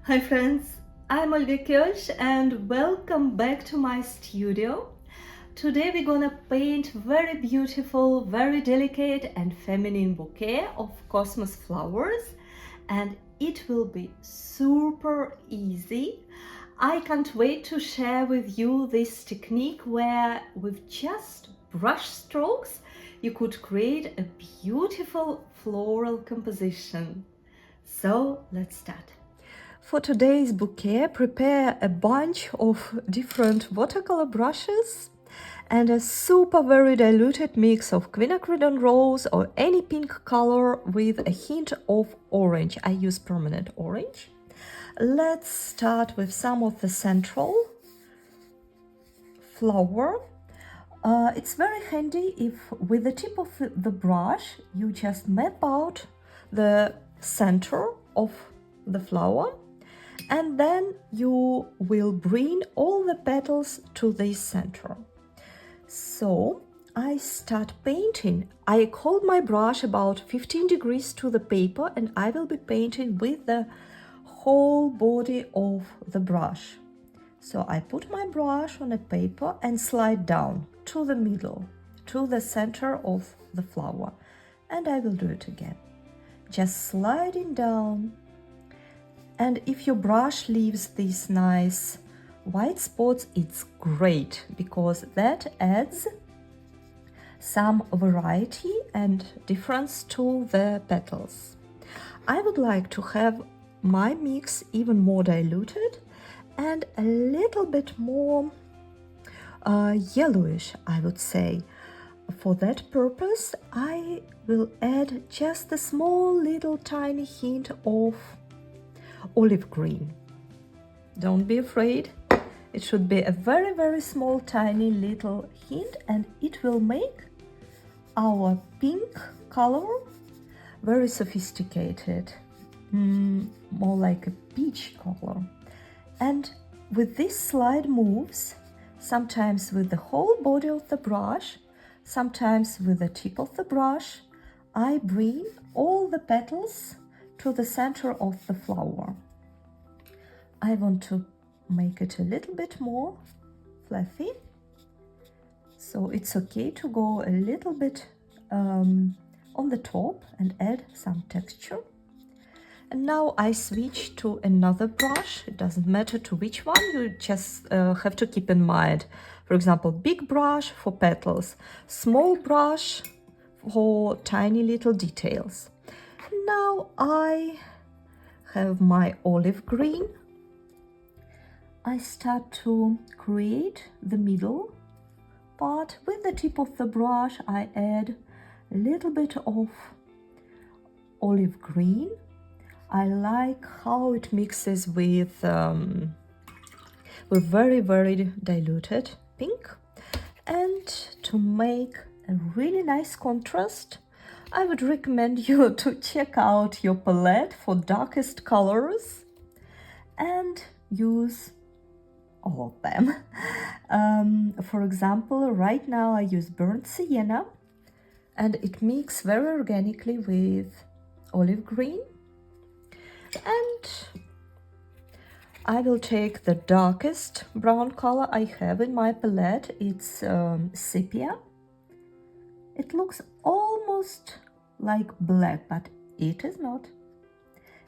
Hi friends, I'm Olga Koelsch and welcome back to my studio. Today we're gonna paint very beautiful, very delicate and feminine bouquet of cosmos flowers, and it will be super easy. I can't wait to share with you this technique where with just brush strokes you could create a beautiful floral composition. So let's start. For today's bouquet, prepare a bunch of different watercolor brushes and a super very diluted mix of quinacridone rose or any pink color with a hint of orange. I use permanent orange. Let's start with some of the central flower. It's very handy if with the tip of the brush you just map out the center of the flower, and then you will bring all the petals to this center. So I start painting. I hold my brush about 15 degrees to the paper and I will be painting with the whole body of the brush. So I put my brush on a paper and slide down to the middle, to the center of the flower. And I will do it again. Just sliding down. And if your brush leaves these nice white spots, it's great because that adds some variety and difference to the petals. I would like to have my mix even more diluted and a little bit more yellowish, I would say. For that purpose, I will add just a small little tiny hint of olive green. Don't be afraid. It should be a very, very small, tiny little hint, and it will make our pink color very sophisticated, more like a peach color. And with these slide moves, sometimes with the whole body of the brush, sometimes with the tip of the brush, I bring all the petals to the center of the flower. I want to make it a little bit more fluffy, so it's okay to go a little bit on the top and add some texture. And now I switch to another brush. It doesn't matter to which one, you just have to keep in mind. For example, big brush for petals, small brush for tiny little details. Now I have my olive green. I start to create the middle part. With the tip of the brush, I add a little bit of olive green. I like how it mixes with very, very diluted pink. And to make a really nice contrast, I would recommend you to check out your palette for darkest colors and use all of them. For example, right now I use burnt sienna, and it mixes very organically with olive green. And I will take the darkest brown color I have in my palette. It's sepia. It looks almost like black, but it is not.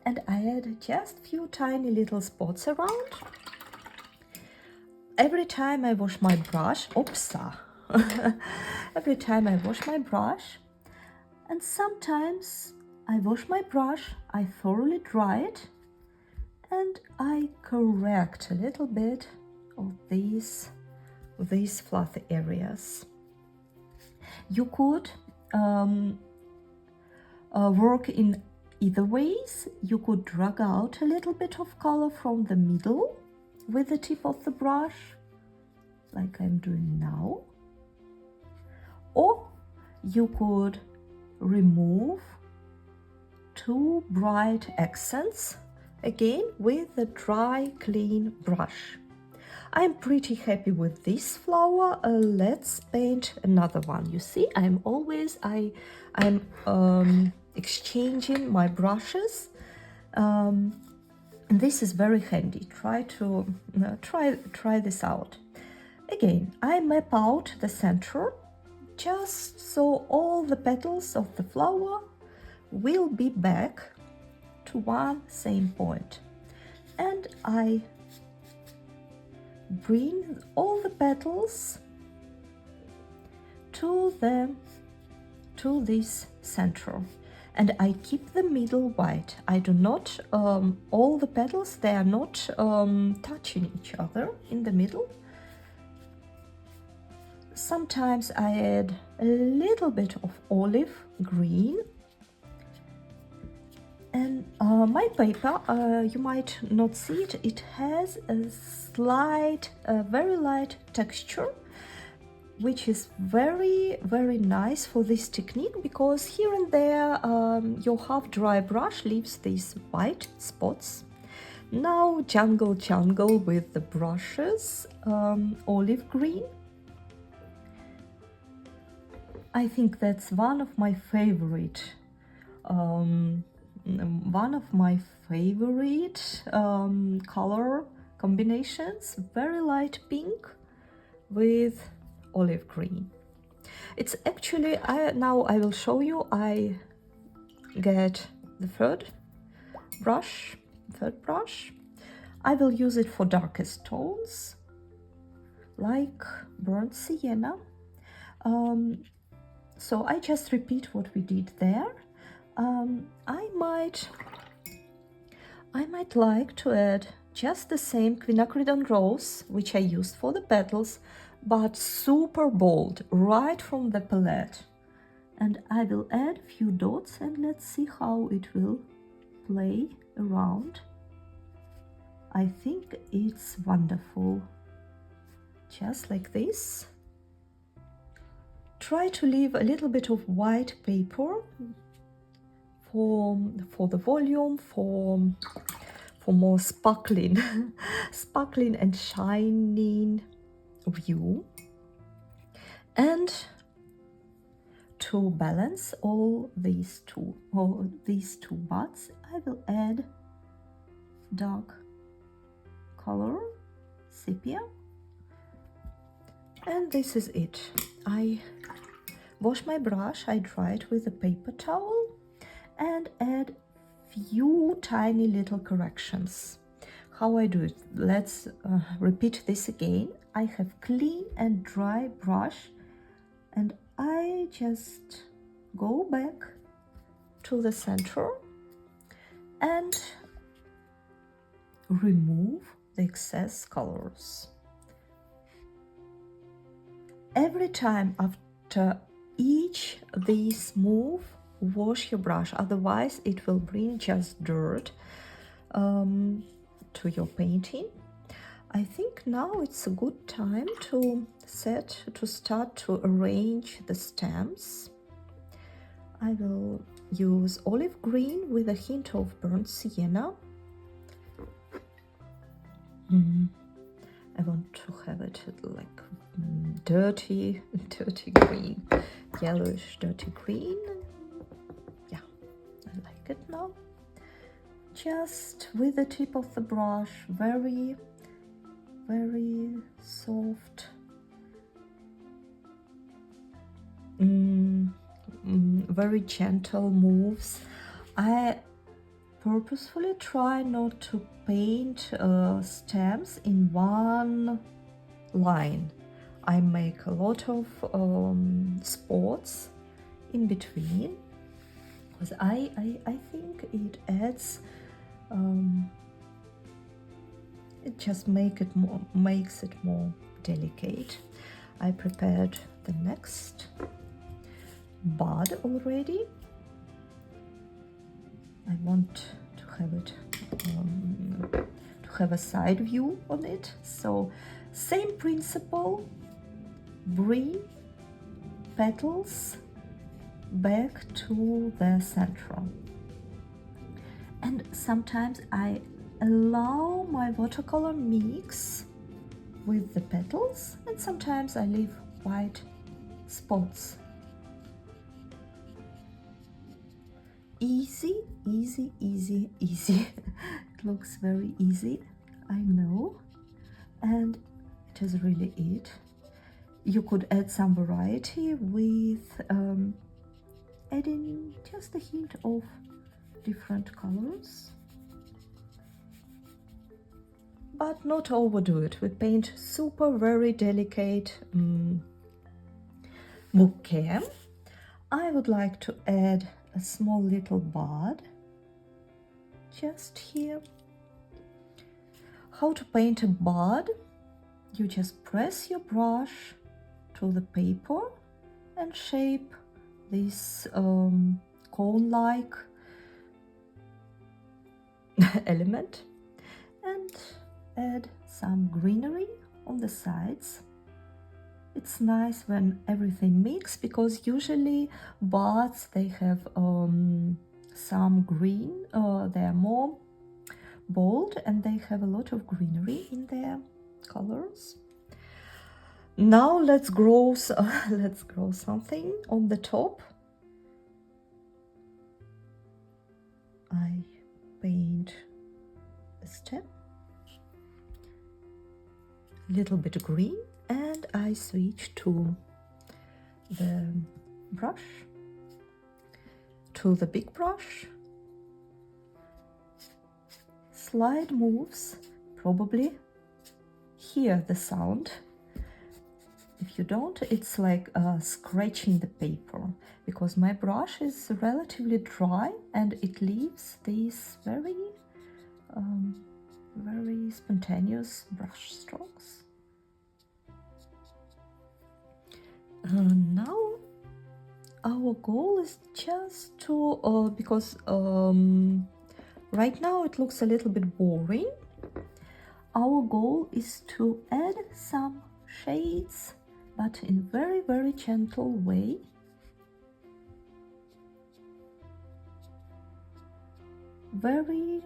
And I add just a few tiny little spots around. Every time I wash my brush, every time I wash my brush, and sometimes I wash my brush, I thoroughly dry it, and I correct a little bit of these fluffy areas. You could work in either ways. You could drag out a little bit of color from the middle with the tip of the brush, like I'm doing now, or you could remove two bright accents again with the dry, clean brush. I'm pretty happy with this flower. Let's paint another one. You see, I'm exchanging my brushes. And this is very handy. Try this out. Again, I map out the center just so all the petals of the flower will be back to one same point. And I bring all the petals to this center, and I keep the middle white. I do not, all the petals, they are not touching each other in the middle. Sometimes I add a little bit of olive green. And my paper, you might not see it, it has a slight, very light texture, which is very, very nice for this technique, because here and there your half dry brush leaves these white spots. Now jungle with the brushes, olive green. I think that's one of my favorite color combinations. Very light pink with olive green. It's actually, now I will show you. I get the third brush. I will use it for darkest tones, like burnt sienna. So I just repeat what we did there. I might like to add just the same quinacridone rose, which I used for the petals, but super bold, right from the palette. And I will add a few dots, and let's see how it will play around. I think it's wonderful. Just like this. Try to leave a little bit of white paper for the volume, for more sparkling and shining view. And to balance all these two buds, I will add dark color, sepia. And this is it. I wash my brush, I dry it with a paper towel, and add few tiny little corrections. How I do it? Let's repeat this again. I have clean and dry brush, and I just go back to the center and remove the excess colors. Every time after each this move, wash your brush, otherwise it will bring just dirt to your painting. I think now it's a good time to start to arrange the stems. I will use olive green with a hint of burnt sienna. I want to have it like dirty green, yellowish dirty green. Yeah, I like it now. Just with the tip of the brush, very, very soft, very gentle moves. I purposefully try not to paint stems in one line. I make a lot of spots in between, because I think it adds, it just makes it more delicate. I prepared the next bud already. I want to have it to have a side view on it. So same principle, bring petals back to the center. And sometimes I allow my watercolor mix with the petals, and sometimes I leave white spots. Easy, easy, easy, easy. It looks very easy, I know, and it is really it. You could add some variety with adding just a hint of different colors, but not overdo it. We paint super very delicate bouquet. I would like to add a small little bud just here. How to paint a bud? You just press your brush to the paper and shape this cone-like element and add some greenery on the sides. It's nice when everything mixes, because usually buds, they have some green, they are more bold and they have a lot of greenery in their colors. Now let's grow something on the top. I paint a stem, a little bit green, and I switch to the brush, to the big brush. Slight moves, probably hear the sound. If you don't, it's like scratching the paper, because my brush is relatively dry and it leaves these very spontaneous brush strokes. Now our goal is just to, because right now it looks a little bit boring, our goal is to add some shades, but in very gentle way. Very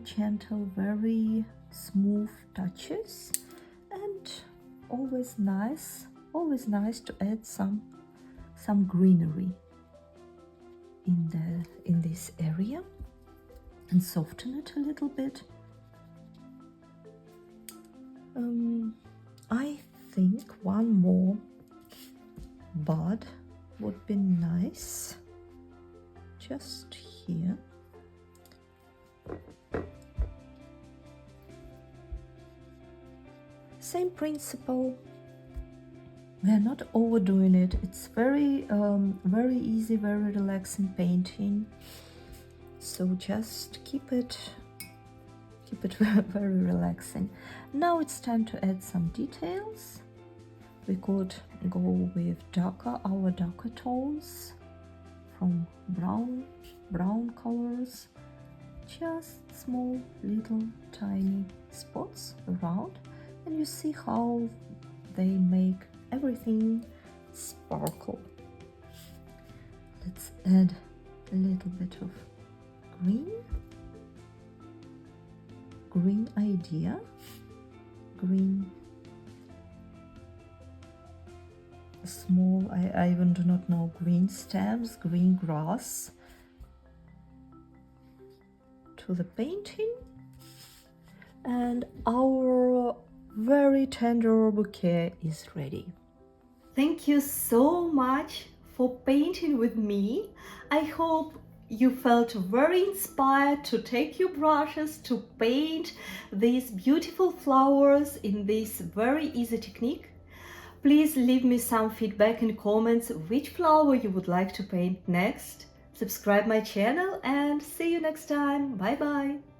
gentle, very smooth touches, and always nice to add some greenery in this area and soften it a little bit. I think one more bud would be nice, just here. Same principle. We are not overdoing it. It's very easy, very relaxing painting. So just keep it very relaxing. Now it's time to add some details. We could go with our darker tones from brown colors. Just small little tiny spots around, and you see how they make everything sparkle. Let's add a little bit of green idea, green, small, I even do not know, green stems, green grass to the painting, and our very tender bouquet is ready. Thank you so much for painting with me. I hope you felt very inspired to take your brushes to paint these beautiful flowers in this very easy technique. Please leave me some feedback in comments which flower you would like to paint next. Subscribe my channel and see you next time. Bye bye.